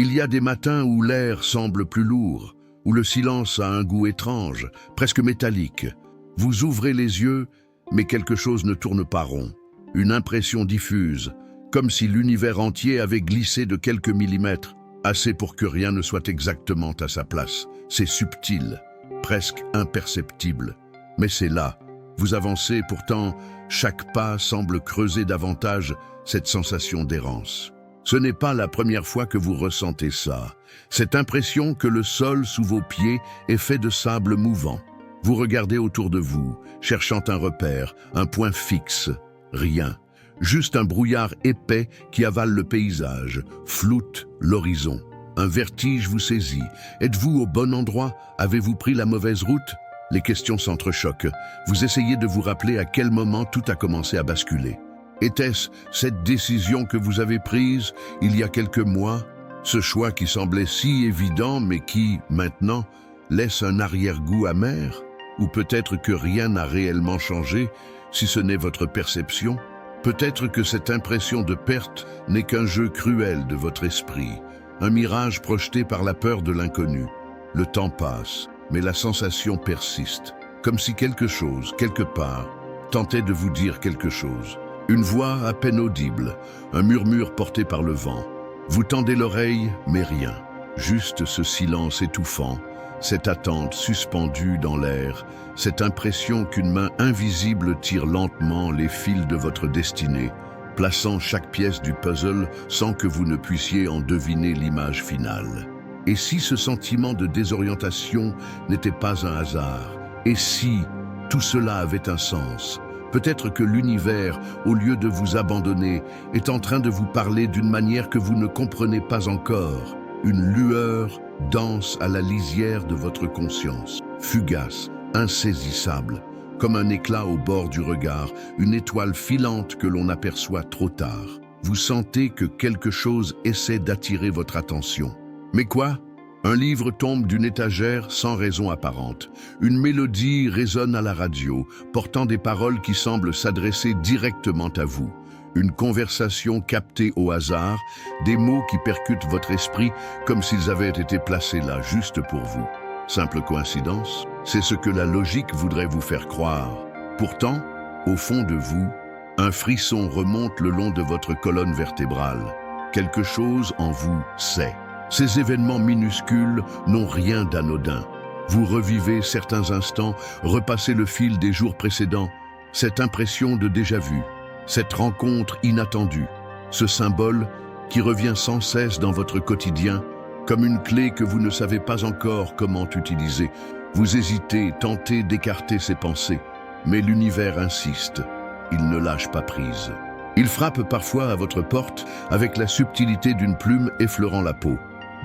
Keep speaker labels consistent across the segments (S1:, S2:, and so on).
S1: Il y a des matins où l'air semble plus lourd, où le silence a un goût étrange, presque métallique. Vous ouvrez les yeux, mais quelque chose ne tourne pas rond. Une impression diffuse, comme si l'univers entier avait glissé de quelques millimètres, assez pour que rien ne soit exactement à sa place. C'est subtil, presque imperceptible. Mais c'est là. Vous avancez, pourtant, chaque pas semble creuser davantage cette sensation d'errance. Ce n'est pas la première fois que vous ressentez ça. Cette impression que le sol sous vos pieds est fait de sable mouvant. Vous regardez autour de vous, cherchant un repère, un point fixe. Rien. Juste un brouillard épais qui avale le paysage, floute l'horizon. Un vertige vous saisit. Êtes-vous au bon endroit? Avez-vous pris la mauvaise route? Les questions s'entrechoquent. Vous essayez de vous rappeler à quel moment tout a commencé à basculer. Était-ce cette décision que vous avez prise il y a quelques mois? Ce choix qui semblait si évident mais qui, maintenant, laisse un arrière-goût amer? Ou peut-être que rien n'a réellement changé, si ce n'est votre perception? Peut-être que cette impression de perte n'est qu'un jeu cruel de votre esprit, un mirage projeté par la peur de l'inconnu. Le temps passe, mais la sensation persiste, comme si quelque chose, quelque part, tentait de vous dire quelque chose. Une voix à peine audible, un murmure porté par le vent. Vous tendez l'oreille, mais rien. Juste ce silence étouffant, cette attente suspendue dans l'air, cette impression qu'une main invisible tire lentement les fils de votre destinée, plaçant chaque pièce du puzzle sans que vous ne puissiez en deviner l'image finale. Et si ce sentiment de désorientation n'était pas un hasard? Et si tout cela avait un sens? Peut-être que l'univers, au lieu de vous abandonner, est en train de vous parler d'une manière que vous ne comprenez pas encore. Une lueur danse à la lisière de votre conscience, fugace, insaisissable, comme un éclat au bord du regard, une étoile filante que l'on aperçoit trop tard. Vous sentez que quelque chose essaie d'attirer votre attention. Mais quoi? Un livre tombe d'une étagère sans raison apparente. Une mélodie résonne à la radio, portant des paroles qui semblent s'adresser directement à vous. Une conversation captée au hasard, des mots qui percutent votre esprit comme s'ils avaient été placés là juste pour vous. Simple coïncidence? C'est ce que la logique voudrait vous faire croire. Pourtant, au fond de vous, un frisson remonte le long de votre colonne vertébrale. Quelque chose en vous sait. Ces événements minuscules n'ont rien d'anodin. Vous revivez certains instants, repassez le fil des jours précédents, cette impression de déjà-vu, cette rencontre inattendue, ce symbole qui revient sans cesse dans votre quotidien, comme une clé que vous ne savez pas encore comment utiliser. Vous hésitez, tentez d'écarter ces pensées, mais l'univers insiste, il ne lâche pas prise. Il frappe parfois à votre porte avec la subtilité d'une plume effleurant la peau.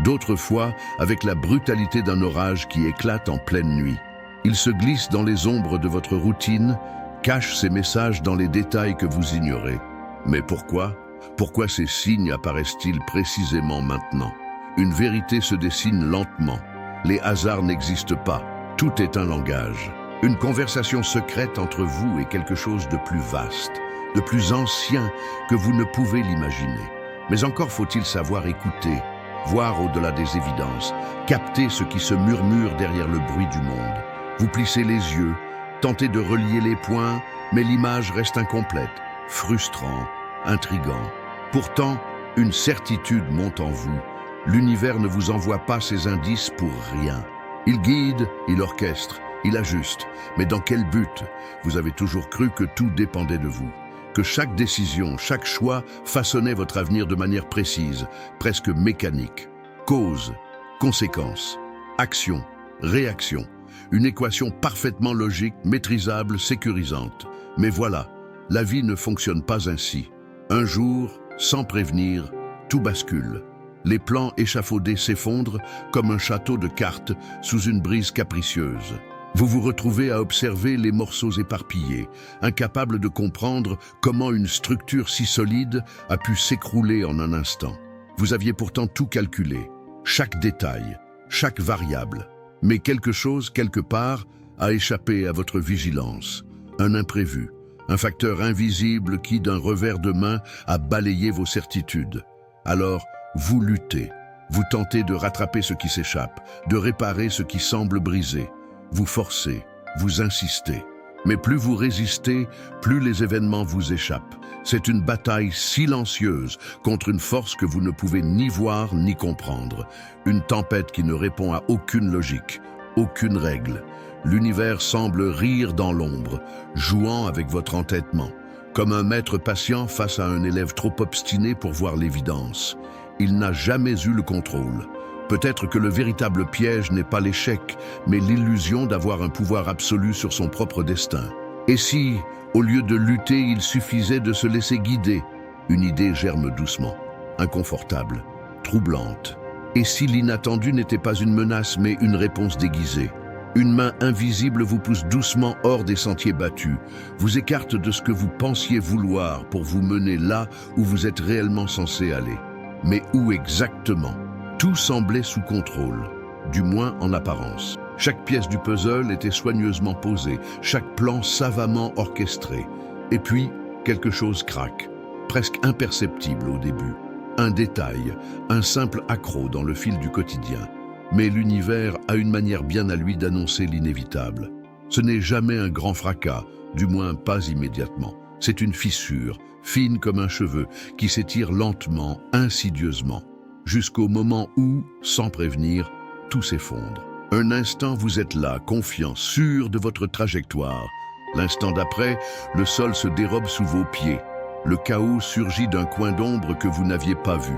S1: D'autres fois avec la brutalité d'un orage qui éclate en pleine nuit. Il se glisse dans les ombres de votre routine, cache ses messages dans les détails que vous ignorez. Mais pourquoi? Pourquoi ces signes apparaissent-ils précisément maintenant? Une vérité se dessine lentement. Les hasards n'existent pas. Tout est un langage. Une conversation secrète entre vous et quelque chose de plus vaste, de plus ancien que vous ne pouvez l'imaginer. Mais encore faut-il savoir écouter, voir au-delà des évidences, capter ce qui se murmure derrière le bruit du monde. Vous plissez les yeux, tentez de relier les points, mais l'image reste incomplète, frustrant, intrigant. Pourtant, une certitude monte en vous. L'univers ne vous envoie pas ces indices pour rien. Il guide, il orchestre, il ajuste. Mais dans quel but? Vous avez toujours cru que tout dépendait de vous, que chaque décision, chaque choix façonnait votre avenir de manière précise, presque mécanique. Cause, conséquence, action, réaction. Une équation parfaitement logique, maîtrisable, sécurisante. Mais voilà, la vie ne fonctionne pas ainsi. Un jour, sans prévenir, tout bascule. Les plans échafaudés s'effondrent comme un château de cartes sous une brise capricieuse. Vous vous retrouvez à observer les morceaux éparpillés, incapable de comprendre comment une structure si solide a pu s'écrouler en un instant. Vous aviez pourtant tout calculé, chaque détail, chaque variable. Mais quelque chose, quelque part, a échappé à votre vigilance. Un imprévu, un facteur invisible qui, d'un revers de main, a balayé vos certitudes. Alors, vous luttez. Vous tentez de rattraper ce qui s'échappe, de réparer ce qui semble brisé. Vous forcez, vous insistez. Mais plus vous résistez, plus les événements vous échappent. C'est une bataille silencieuse contre une force que vous ne pouvez ni voir ni comprendre. Une tempête qui ne répond à aucune logique, aucune règle. L'univers semble rire dans l'ombre, jouant avec votre entêtement, comme un maître patient face à un élève trop obstiné pour voir l'évidence. Il n'a jamais eu le contrôle. Peut-être que le véritable piège n'est pas l'échec, mais l'illusion d'avoir un pouvoir absolu sur son propre destin. Et si, au lieu de lutter, il suffisait de se laisser guider? Une idée germe doucement, inconfortable, troublante. Et si l'inattendu n'était pas une menace, mais une réponse déguisée? Une main invisible vous pousse doucement hors des sentiers battus, vous écarte de ce que vous pensiez vouloir pour vous mener là où vous êtes réellement censé aller. Mais où exactement? Tout semblait sous contrôle, du moins en apparence. Chaque pièce du puzzle était soigneusement posée, chaque plan savamment orchestré. Et puis, quelque chose craque, presque imperceptible au début. Un détail, un simple accroc dans le fil du quotidien. Mais l'univers a une manière bien à lui d'annoncer l'inévitable. Ce n'est jamais un grand fracas, du moins pas immédiatement. C'est une fissure, fine comme un cheveu, qui s'étire lentement, insidieusement, jusqu'au moment où, sans prévenir, tout s'effondre. Un instant, vous êtes là, confiant, sûr de votre trajectoire. L'instant d'après, le sol se dérobe sous vos pieds. Le chaos surgit d'un coin d'ombre que vous n'aviez pas vu.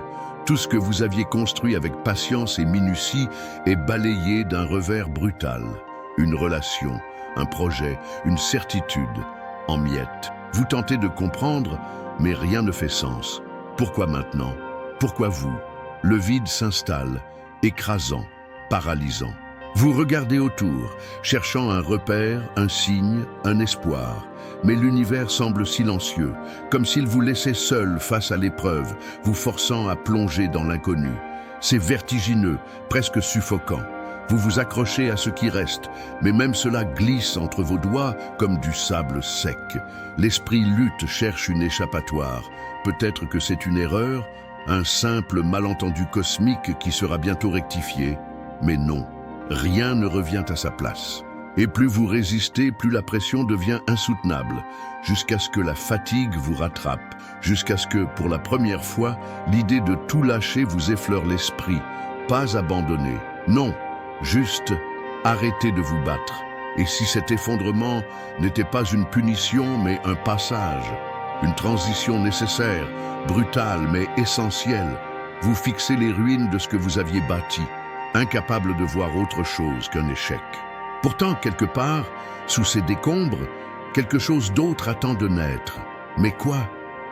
S1: Tout ce que vous aviez construit avec patience et minutie est balayé d'un revers brutal. Une relation, un projet, une certitude, en miettes. Vous tentez de comprendre, mais rien ne fait sens. Pourquoi maintenant? Pourquoi vous? Le vide s'installe, écrasant, paralysant. Vous regardez autour, cherchant un repère, un signe, un espoir. Mais l'univers semble silencieux, comme s'il vous laissait seul face à l'épreuve, vous forçant à plonger dans l'inconnu. C'est vertigineux, presque suffocant. Vous vous accrochez à ce qui reste, mais même cela glisse entre vos doigts comme du sable sec. L'esprit lutte, cherche une échappatoire. Peut-être que c'est une erreur, un simple malentendu cosmique qui sera bientôt rectifié. Mais non, rien ne revient à sa place. Et plus vous résistez, plus la pression devient insoutenable, jusqu'à ce que la fatigue vous rattrape, jusqu'à ce que, pour la première fois, l'idée de tout lâcher vous effleure l'esprit. Pas abandonner, non, juste arrêter de vous battre. Et si cet effondrement n'était pas une punition, mais un passage, une transition nécessaire, brutale mais essentielle, vous fixez les ruines de ce que vous aviez bâti, incapable de voir autre chose qu'un échec. Pourtant, quelque part, sous ces décombres, quelque chose d'autre attend de naître. Mais quoi?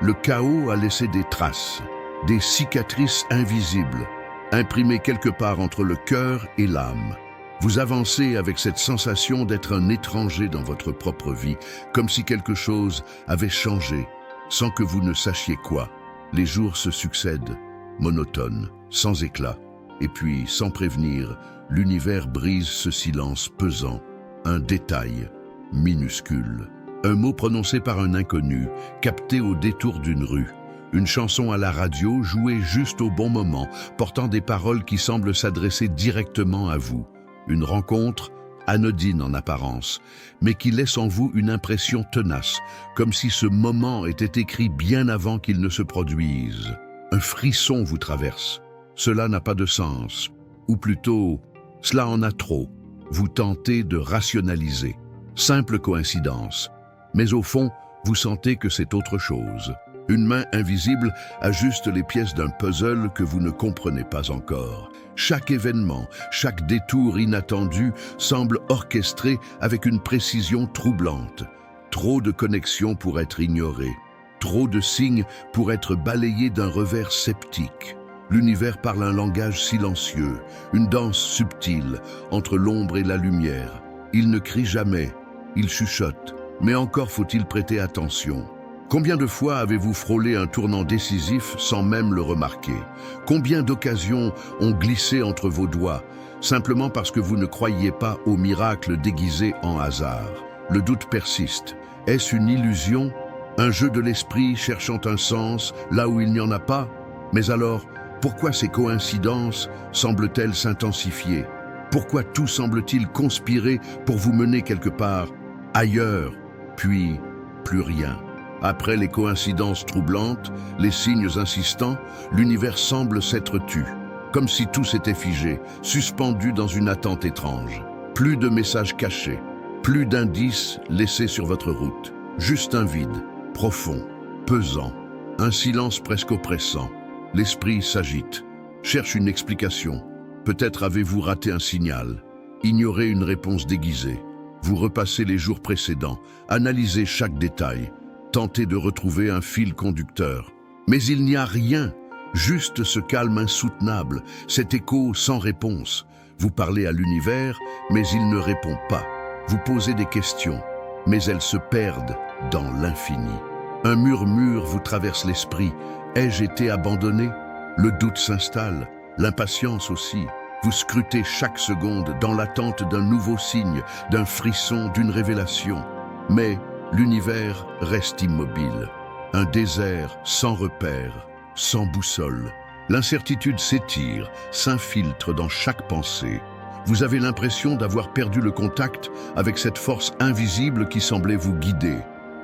S1: Le chaos a laissé des traces, des cicatrices invisibles, imprimées quelque part entre le cœur et l'âme. Vous avancez avec cette sensation d'être un étranger dans votre propre vie, comme si quelque chose avait changé, sans que vous ne sachiez quoi. Les jours se succèdent, monotones, sans éclat, et puis, sans prévenir, l'univers brise ce silence pesant, un détail minuscule. Un mot prononcé par un inconnu, capté au détour d'une rue. Une chanson à la radio jouée juste au bon moment, portant des paroles qui semblent s'adresser directement à vous. Une rencontre anodine en apparence, mais qui laisse en vous une impression tenace, comme si ce moment était écrit bien avant qu'il ne se produise. Un frisson vous traverse. Cela n'a pas de sens, ou plutôt, cela en a trop. Vous tentez de rationaliser. Simple coïncidence. Mais au fond, vous sentez que c'est autre chose. Une main invisible ajuste les pièces d'un puzzle que vous ne comprenez pas encore. Chaque événement, chaque détour inattendu semble orchestré avec une précision troublante. Trop de connexions pour être ignorées. Trop de signes pour être balayés d'un revers sceptique. L'univers parle un langage silencieux, une danse subtile entre l'ombre et la lumière. Il ne crie jamais, il chuchote, mais encore faut-il prêter attention. Combien de fois avez-vous frôlé un tournant décisif sans même le remarquer? Combien d'occasions ont glissé entre vos doigts, simplement parce que vous ne croyiez pas au miracle déguisé en hasard? Le doute persiste. Est-ce une illusion? Un jeu de l'esprit cherchant un sens là où il n'y en a pas? Mais alors, Pourquoi ces coïncidences semblent-elles s'intensifier? Pourquoi tout semble-t-il conspirer pour vous mener quelque part ailleurs, puis plus rien? Après les coïncidences troublantes, les signes insistants, l'univers semble s'être tu, comme si tout s'était figé, suspendu dans une attente étrange. Plus de messages cachés, plus d'indices laissés sur votre route. Juste un vide, profond, pesant, un silence presque oppressant. L'esprit s'agite, cherche une explication. Peut-être avez-vous raté un signal, ignoré une réponse déguisée. Vous repassez les jours précédents, analysez chaque détail, tentez de retrouver un fil conducteur. Mais il n'y a rien, juste ce calme insoutenable, cet écho sans réponse. Vous parlez à l'univers, mais il ne répond pas. Vous posez des questions, mais elles se perdent dans l'infini. Un murmure vous traverse l'esprit. Ai-je été abandonné? Le doute s'installe, l'impatience aussi. Vous scrutez chaque seconde dans l'attente d'un nouveau signe, d'un frisson, d'une révélation. Mais l'univers reste immobile. Un désert sans repère, sans boussole. L'incertitude s'étire, s'infiltre dans chaque pensée. Vous avez l'impression d'avoir perdu le contact avec cette force invisible qui semblait vous guider.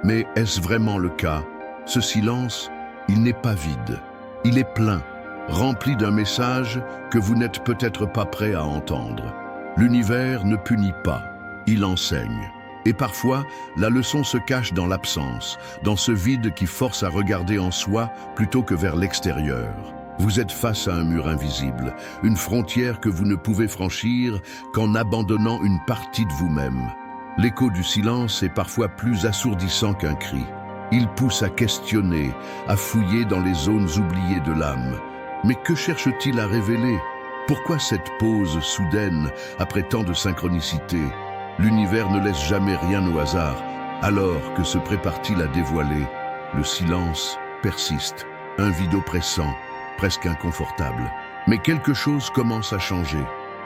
S1: Mais est-ce vraiment le cas? Ce silence, il n'est pas vide. Il est plein, rempli d'un message que vous n'êtes peut-être pas prêt à entendre. L'univers ne punit pas, il enseigne. Et parfois, la leçon se cache dans l'absence, dans ce vide qui force à regarder en soi plutôt que vers l'extérieur. Vous êtes face à un mur invisible, une frontière que vous ne pouvez franchir qu'en abandonnant une partie de vous-même. L'écho du silence est parfois plus assourdissant qu'un cri. Il pousse à questionner, à fouiller dans les zones oubliées de l'âme. Mais que cherche-t-il à révéler? Pourquoi cette pause soudaine après tant de synchronicité? L'univers ne laisse jamais rien au hasard. Alors que se prépare-t-il à dévoiler? Le silence persiste, un vide oppressant, presque inconfortable. Mais quelque chose commence à changer.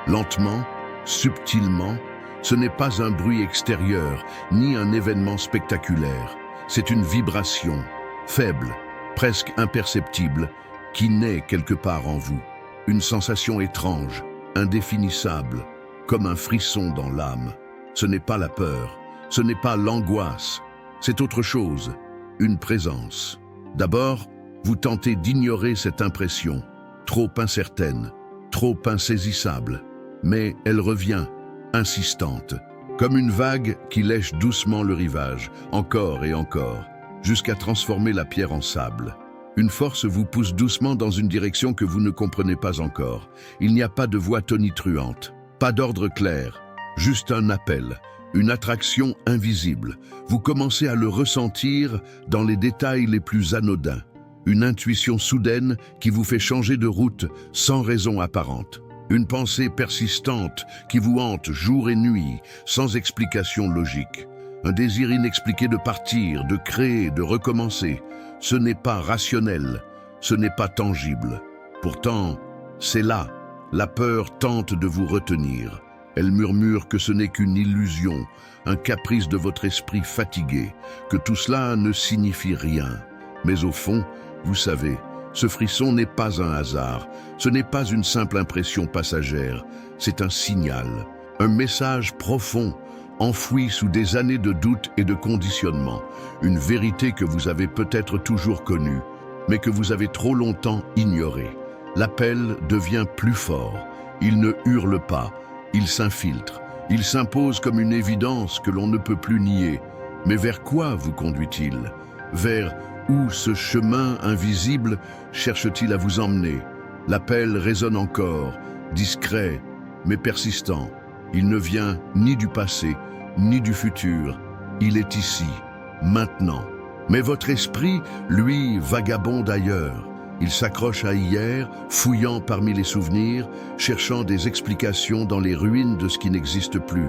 S1: Lentement, subtilement, ce n'est pas un bruit extérieur, ni un événement spectaculaire. C'est une vibration, faible, presque imperceptible, qui naît quelque part en vous. Une sensation étrange, indéfinissable, comme un frisson dans l'âme. Ce n'est pas la peur, ce n'est pas l'angoisse, c'est autre chose, une présence. D'abord, vous tentez d'ignorer cette impression, trop incertaine, trop insaisissable, mais elle revient, insistante, comme une vague qui lèche doucement le rivage, encore et encore, jusqu'à transformer la pierre en sable. Une force vous pousse doucement dans une direction que vous ne comprenez pas encore. Il n'y a pas de voix tonitruante, pas d'ordre clair, juste un appel, une attraction invisible. Vous commencez à le ressentir dans les détails les plus anodins. Une intuition soudaine qui vous fait changer de route sans raison apparente. Une pensée persistante qui vous hante jour et nuit, sans explication logique. Un désir inexpliqué de partir, de créer, de recommencer. Ce n'est pas rationnel, ce n'est pas tangible. Pourtant, c'est là. La peur tente de vous retenir. Elle murmure que ce n'est qu'une illusion, un caprice de votre esprit fatigué, que tout cela ne signifie rien. Mais au fond, vous savez, ce frisson n'est pas un hasard, ce n'est pas une simple impression passagère, c'est un signal, un message profond, enfoui sous des années de doute et de conditionnement, une vérité que vous avez peut-être toujours connue, mais que vous avez trop longtemps ignorée. L'appel devient plus fort, il ne hurle pas, il s'infiltre, il s'impose comme une évidence que l'on ne peut plus nier. Mais vers quoi vous conduit-il? Vers où ce chemin invisible cherche-t-il à vous emmener? L'appel résonne encore, discret, mais persistant. Il ne vient ni du passé, ni du futur. Il est ici, maintenant. Mais votre esprit, lui, vagabonde ailleurs. Il s'accroche à hier, fouillant parmi les souvenirs, cherchant des explications dans les ruines de ce qui n'existe plus.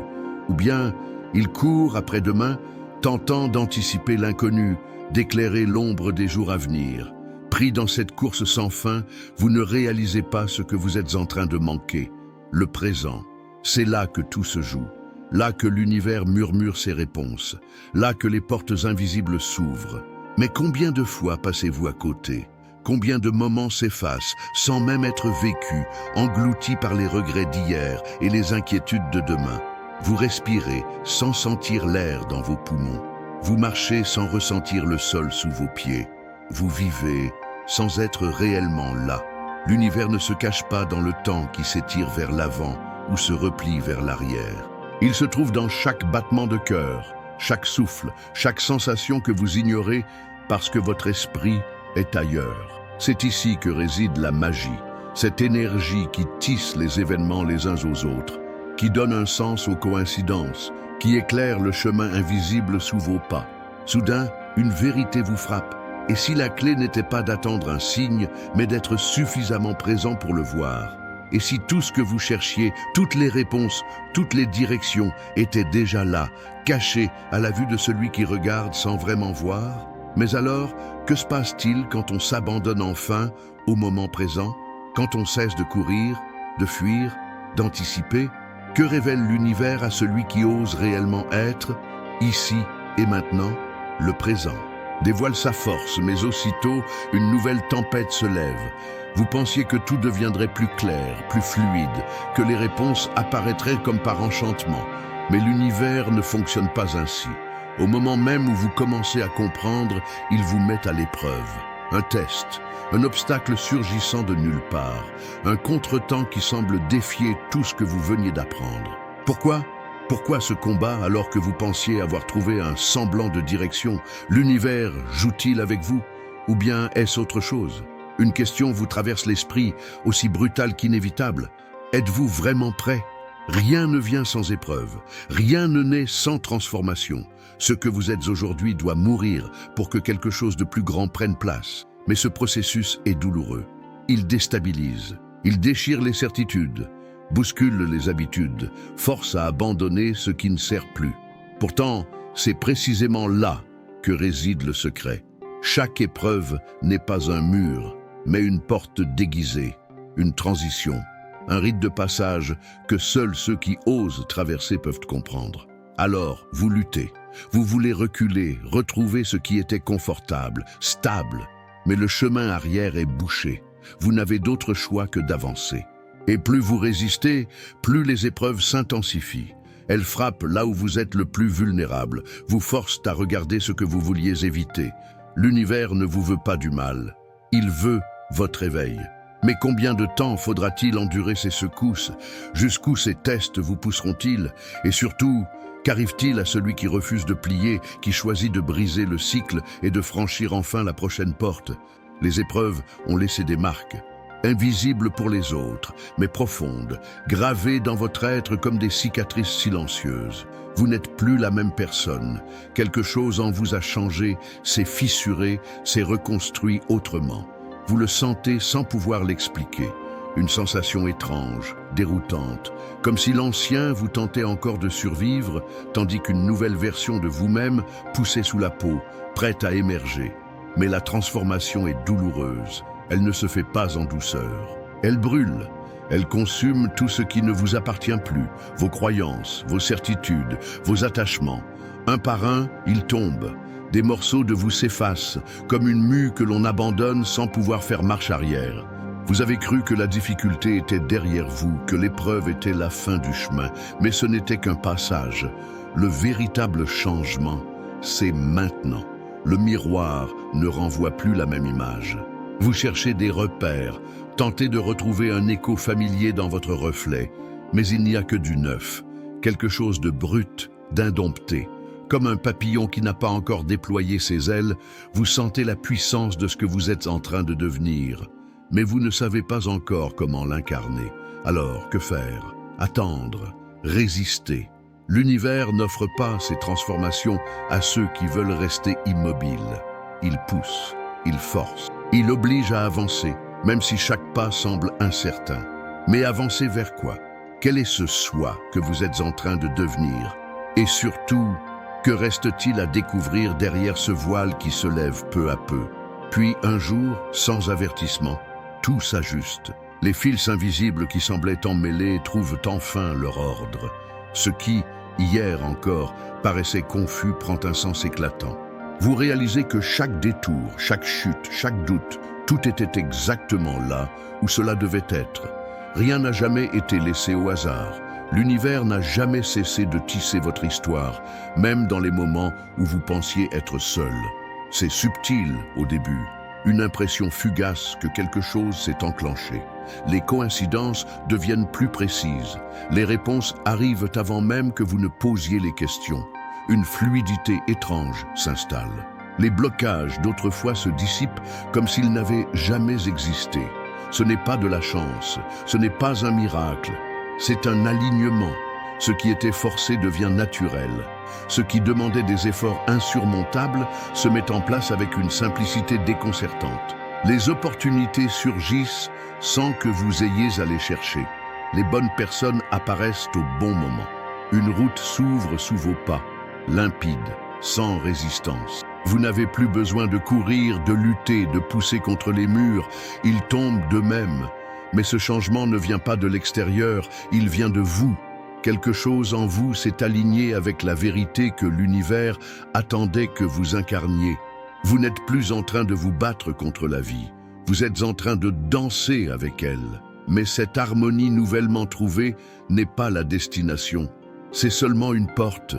S1: Ou bien, il court après demain, tentant d'anticiper l'inconnu, d'éclairer l'ombre des jours à venir. Pris dans cette course sans fin, vous ne réalisez pas ce que vous êtes en train de manquer. Le présent, c'est là que tout se joue. Là que l'univers murmure ses réponses. Là que les portes invisibles s'ouvrent. Mais combien de fois passez-vous à côté? Combien de moments s'effacent sans même être vécus, engloutis par les regrets d'hier et les inquiétudes de demain. Vous respirez sans sentir l'air dans vos poumons. Vous marchez sans ressentir le sol sous vos pieds. Vous vivez sans être réellement là. L'univers ne se cache pas dans le temps qui s'étire vers l'avant ou se replie vers l'arrière. Il se trouve dans chaque battement de cœur, chaque souffle, chaque sensation que vous ignorez parce que votre esprit est ailleurs. C'est ici que réside la magie, cette énergie qui tisse les événements les uns aux autres, qui donne un sens aux coïncidences, qui éclaire le chemin invisible sous vos pas. Soudain, une vérité vous frappe. Et si la clé n'était pas d'attendre un signe, mais d'être suffisamment présent pour le voir? Et si tout ce que vous cherchiez, toutes les réponses, toutes les directions étaient déjà là, cachées à la vue de celui qui regarde sans vraiment voir? Mais alors, que se passe-t-il quand on s'abandonne enfin au moment présent? Quand on cesse de courir, de fuir, d'anticiper? Que révèle l'univers à celui qui ose réellement être, ici et maintenant, le présent? Dévoile sa force, mais aussitôt, une nouvelle tempête se lève. Vous pensiez que tout deviendrait plus clair, plus fluide, que les réponses apparaîtraient comme par enchantement. Mais l'univers ne fonctionne pas ainsi. Au moment même où vous commencez à comprendre, il vous met à l'épreuve. Un test, un obstacle surgissant de nulle part, un contretemps qui semble défier tout ce que vous veniez d'apprendre. Pourquoi ? Pourquoi ce combat alors que vous pensiez avoir trouvé un semblant de direction? L'univers joue-t-il avec vous? Ou bien est-ce autre chose? Une question vous traverse l'esprit, aussi brutale qu'inévitable. Êtes-vous vraiment prêt? Rien ne vient sans épreuve, rien ne naît sans transformation. Ce que vous êtes aujourd'hui doit mourir pour que quelque chose de plus grand prenne place. Mais ce processus est douloureux. Il déstabilise, il déchire les certitudes, bouscule les habitudes, force à abandonner ce qui ne sert plus. Pourtant, c'est précisément là que réside le secret. Chaque épreuve n'est pas un mur, mais une porte déguisée, une transition, un rite de passage que seuls ceux qui osent traverser peuvent comprendre. Alors, vous luttez, vous voulez reculer, retrouver ce qui était confortable, stable, mais le chemin arrière est bouché. Vous n'avez d'autre choix que d'avancer. Et plus vous résistez, plus les épreuves s'intensifient. Elles frappent là où vous êtes le plus vulnérable, vous forcent à regarder ce que vous vouliez éviter. L'univers ne vous veut pas du mal, il veut votre éveil. Mais combien de temps faudra-t-il endurer ces secousses? Jusqu'où ces tests vous pousseront-ils? Et surtout, qu'arrive-t-il à celui qui refuse de plier, qui choisit de briser le cycle et de franchir enfin la prochaine porte? Les épreuves ont laissé des marques, invisibles pour les autres, mais profondes, gravées dans votre être comme des cicatrices silencieuses. Vous n'êtes plus la même personne. Quelque chose en vous a changé, s'est fissuré, s'est reconstruit autrement. Vous le sentez sans pouvoir l'expliquer. Une sensation étrange, déroutante, comme si l'ancien vous tentait encore de survivre, tandis qu'une nouvelle version de vous-même poussait sous la peau, prête à émerger. Mais la transformation est douloureuse. Elle ne se fait pas en douceur. Elle brûle. Elle consume tout ce qui ne vous appartient plus, vos croyances, vos certitudes, vos attachements. Un par un, ils tombent. Des morceaux de vous s'effacent, comme une mue que l'on abandonne sans pouvoir faire marche arrière. Vous avez cru que la difficulté était derrière vous, que l'épreuve était la fin du chemin, mais ce n'était qu'un passage. Le véritable changement, c'est maintenant. Le miroir ne renvoie plus la même image. Vous cherchez des repères, tentez de retrouver un écho familier dans votre reflet, mais il n'y a que du neuf, quelque chose de brut, d'indompté. Comme un papillon qui n'a pas encore déployé ses ailes, vous sentez la puissance de ce que vous êtes en train de devenir. Mais vous ne savez pas encore comment l'incarner. Alors, que faire? Attendre, résister. L'univers n'offre pas ces transformations à ceux qui veulent rester immobiles. Il pousse, il force, il oblige à avancer, même si chaque pas semble incertain. Mais avancer vers quoi? Quel est ce soi que vous êtes en train de devenir? Et surtout, que reste-t-il à découvrir derrière ce voile qui se lève peu à peu? Puis un jour, sans avertissement, tout s'ajuste. Les fils invisibles qui semblaient emmêlés trouvent enfin leur ordre. Ce qui, hier encore, paraissait confus prend un sens éclatant. Vous réalisez que chaque détour, chaque chute, chaque doute Tout était exactement là où cela devait être. Rien n'a jamais été laissé au hasard. L'univers n'a jamais cessé de tisser votre histoire, même dans les moments où vous pensiez être seul. C'est subtil au début, une impression fugace que quelque chose s'est enclenché. Les coïncidences deviennent plus précises. Les réponses arrivent avant même que vous ne posiez les questions. Une fluidité étrange s'installe. Les blocages d'autrefois se dissipent comme s'ils n'avaient jamais existé. Ce n'est pas de la chance, ce n'est pas un miracle, c'est un alignement. Ce qui était forcé devient naturel. Ce qui demandait des efforts insurmontables se met en place avec une simplicité déconcertante. Les opportunités surgissent sans que vous ayez à les chercher. Les bonnes personnes apparaissent au bon moment. Une route s'ouvre sous vos pas, limpide, sans résistance. Vous n'avez plus besoin de courir, de lutter, de pousser contre les murs. Ils tombent d'eux-mêmes. Mais ce changement ne vient pas de l'extérieur, il vient de vous. Quelque chose en vous s'est aligné avec la vérité que l'univers attendait que vous incarniez. Vous n'êtes plus en train de vous battre contre la vie. Vous êtes en train de danser avec elle. Mais cette harmonie nouvellement trouvée n'est pas la destination. C'est seulement une porte,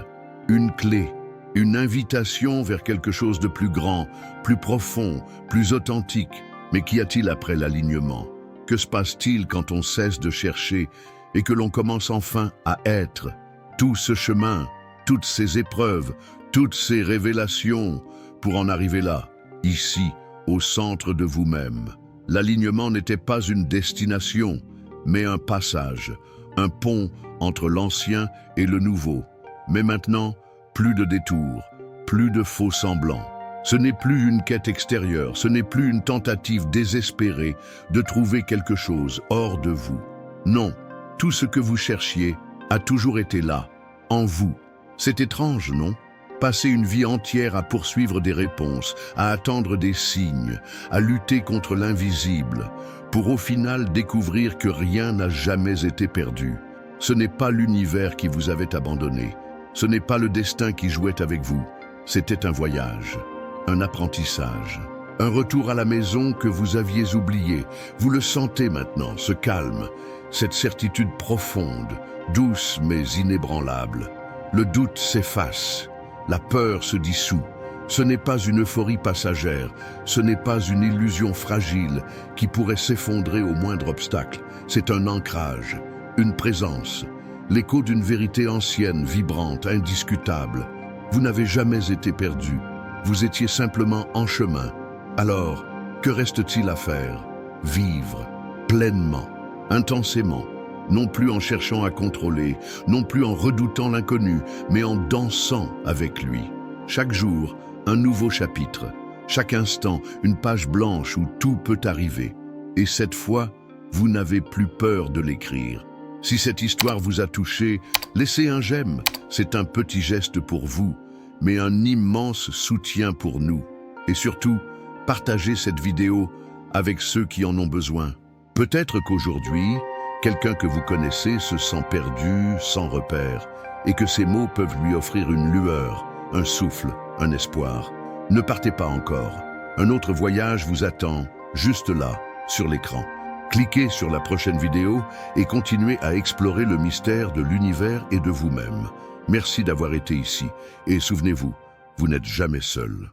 S1: une clé. Une invitation vers quelque chose de plus grand, plus profond, plus authentique. Mais qu'y a-t-il après l'alignement? Que se passe-t-il quand on cesse de chercher et que l'on commence enfin à être? Tout ce chemin, toutes ces épreuves, toutes ces révélations pour en arriver là, ici, au centre de vous-même. L'alignement n'était pas une destination, mais un passage, un pont entre l'ancien et le nouveau. Mais maintenant, plus de détours, plus de faux semblants. Ce n'est plus une quête extérieure, ce n'est plus une tentative désespérée de trouver quelque chose hors de vous. Non, tout ce que vous cherchiez a toujours été là, en vous. C'est étrange, non? Passer une vie entière à poursuivre des réponses, à attendre des signes, à lutter contre l'invisible, pour au final découvrir que rien n'a jamais été perdu. Ce n'est pas l'univers qui vous avait abandonné. Ce n'est pas le destin qui jouait avec vous, c'était un voyage, un apprentissage, un retour à la maison que vous aviez oublié. Vous le sentez maintenant, ce calme, cette certitude profonde, douce mais inébranlable. Le doute s'efface, la peur se dissout. Ce n'est pas une euphorie passagère, ce n'est pas une illusion fragile qui pourrait s'effondrer au moindre obstacle. C'est un ancrage, une présence. L'écho d'une vérité ancienne, vibrante, indiscutable. Vous n'avez jamais été perdu. Vous étiez simplement en chemin. Alors, que reste-t-il à faire? Vivre, pleinement, intensément, non plus en cherchant à contrôler, non plus en redoutant l'inconnu, mais en dansant avec lui. Chaque jour, un nouveau chapitre. Chaque instant, une page blanche où tout peut arriver. Et cette fois, vous n'avez plus peur de l'écrire. Si cette histoire vous a touché, laissez un j'aime. C'est un petit geste pour vous, mais un immense soutien pour nous. Et surtout, partagez cette vidéo avec ceux qui en ont besoin. Peut-être qu'aujourd'hui, quelqu'un que vous connaissez se sent perdu, sans repère, et que ces mots peuvent lui offrir une lueur, un souffle, un espoir. Ne partez pas encore. Un autre voyage vous attend, juste là, sur l'écran. Cliquez sur la prochaine vidéo et continuez à explorer le mystère de l'univers et de vous-même. Merci d'avoir été ici et souvenez-vous, vous n'êtes jamais seul.